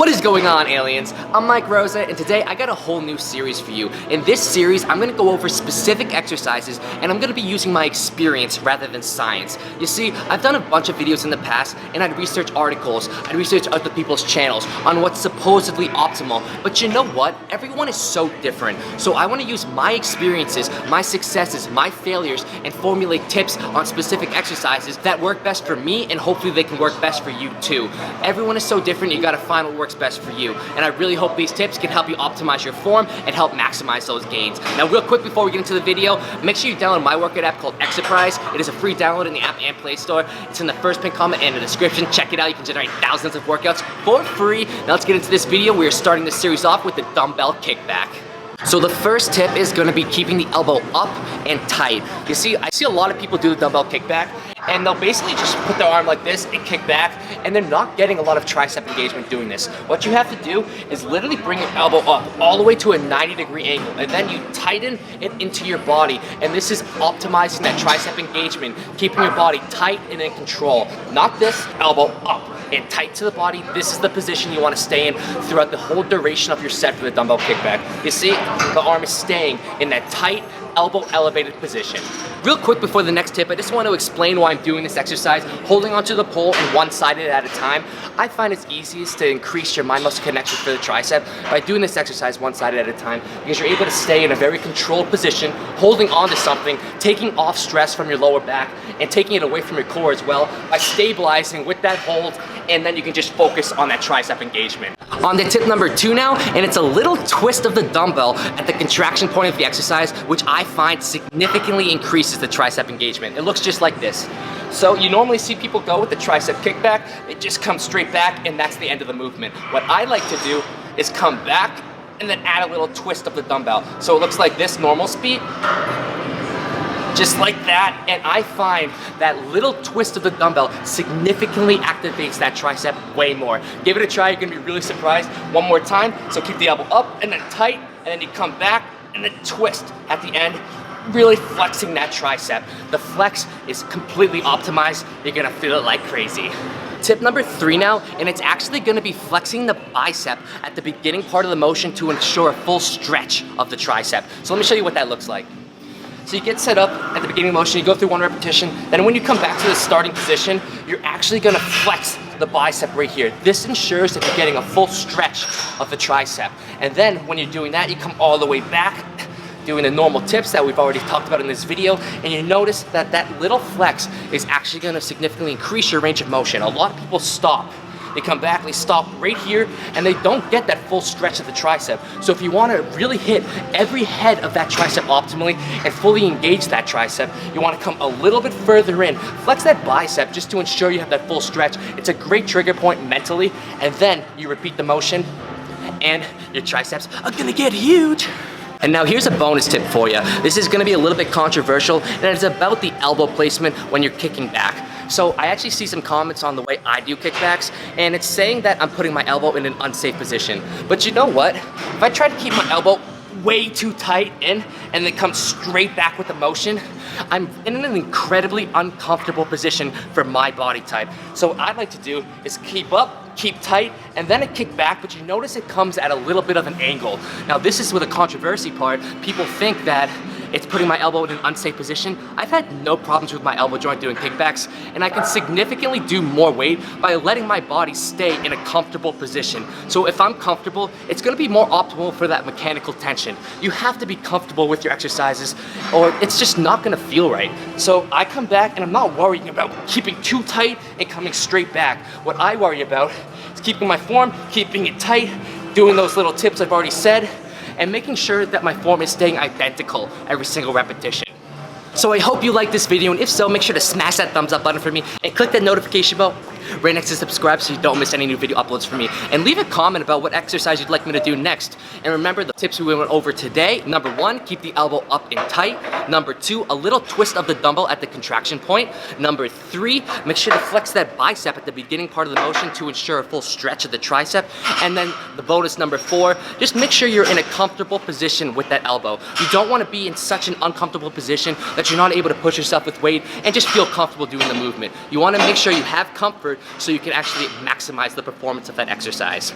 What is going on, aliens? I'm Mike Rosa, and today I got a whole new series for you. In this series, I'm gonna go over specific exercises, and I'm gonna be using my experience rather than science. You see, I've done a bunch of videos in the past, and I'd research articles, I'd research other people's channels on what's supposedly optimal. But you know what? Everyone is so different. So I wanna use my experiences, my successes, my failures, and formulate tips on specific exercises that work best for me, and hopefully they can work best for you too. Everyone is so different, you gotta find what works best for you. And I really hope these tips can help you optimize your form and help maximize those gains. Now real quick before we get into the video, make sure you download my workout app called Exercise. It is a free download in the App and Play Store. It's in the first pinned comment and the description. Check it out, you can generate thousands of workouts for free. Now let's get into this video. We are starting this series off with the Dumbbell Kickback. So the first tip is gonna be keeping the elbow up and tight. You see, I see a lot of people do the dumbbell kickback, and they'll basically just put their arm like this and kick back, and they're not getting a lot of tricep engagement doing this. What you have to do is literally bring your elbow up all the way to a 90-degree angle, and then you tighten it into your body, and this is optimizing that tricep engagement, keeping your body tight and in control. Not this, elbow up and tight to the body. This is the position you want to stay in throughout the whole duration of your set for the dumbbell kickback. You see, the arm is staying in that tight, elbow elevated position. Real quick before the next tip, I just want to explain why I'm doing this exercise, holding onto the pole and one-sided at a time. I find it's easiest to increase your mind muscle connection for the tricep by doing this exercise one-sided at a time, because you're able to stay in a very controlled position, holding onto something, taking off stress from your lower back, and taking it away from your core as well by stabilizing with that hold, and then you can just focus on that tricep engagement. On to tip number 2 now, and it's a little twist of the dumbbell at the contraction point of the exercise, which I find significantly increases the tricep engagement. It looks just like this. So you normally see people go with the tricep kickback, it just comes straight back, and that's the end of the movement. What I like to do is come back and then add a little twist of the dumbbell. So it looks like this, normal speed, just like that, and I find that little twist of the dumbbell significantly activates that tricep way more. Give it a try, you're gonna be really surprised. One more time, so keep the elbow up and then tight, and then you come back and then twist at the end, really flexing that tricep. The flex is completely optimized, you're gonna feel it like crazy. Tip number 3 now, and it's actually gonna be flexing the bicep at the beginning part of the motion to ensure a full stretch of the tricep. So let me show you what that looks like. So you get set up at the beginning of the motion, you go through 1 repetition, then when you come back to the starting position, you're actually gonna flex the bicep right here. This ensures that you're getting a full stretch of the tricep. And then when you're doing that, you come all the way back, doing the normal tips that we've already talked about in this video, and you notice that that little flex is actually gonna significantly increase your range of motion. A lot of people stop. They come back, they stop right here, and they don't get that full stretch of the tricep. So if you want to really hit every head of that tricep optimally and fully engage that tricep, you want to come a little bit further in. Flex that bicep just to ensure you have that full stretch. It's a great trigger point mentally, and then you repeat the motion, and your triceps are gonna get huge. And now here's a bonus tip for you. This is gonna be a little bit controversial, and it's about the elbow placement when you're kicking back. So I actually see some comments on the way I do kickbacks, and it's saying that I'm putting my elbow in an unsafe position. But you know what? If I try to keep my elbow way too tight in and then come straight back with the motion, I'm in an incredibly uncomfortable position for my body type. So what I'd like to do is keep up, keep tight, and then I kick back, but you notice it comes at a little bit of an angle. Now this is where the controversy part. People think that it's putting my elbow in an unsafe position. I've had no problems with my elbow joint doing kickbacks, and I can significantly do more weight by letting my body stay in a comfortable position. So if I'm comfortable, it's gonna be more optimal for that mechanical tension. You have to be comfortable with your exercises, or it's just not gonna feel right. So I come back, and I'm not worrying about keeping too tight and coming straight back. What I worry about is keeping my form, keeping it tight, doing those little tips I've already said, and making sure that my form is staying identical every single repetition. So I hope you liked this video, and if so, make sure to smash that thumbs up button for me and click that notification bell right next to subscribe so you don't miss any new video uploads from me. And leave a comment about what exercise you'd like me to do next. And remember the tips we went over today. Number 1, keep the elbow up and tight. Number 2, a little twist of the dumbbell at the contraction point. Number 3, make sure to flex that bicep at the beginning part of the motion to ensure a full stretch of the tricep. And then the bonus number 4, just make sure you're in a comfortable position with that elbow. You don't want to be in such an uncomfortable position that you're not able to push yourself with weight and just feel comfortable doing the movement. You want to make sure you have comfort so you can actually maximize the performance of that exercise.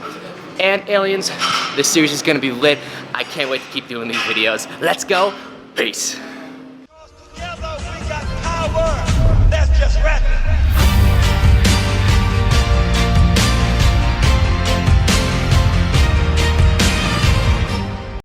And aliens, this series is gonna be lit. I can't wait to keep doing these videos. Let's go, peace.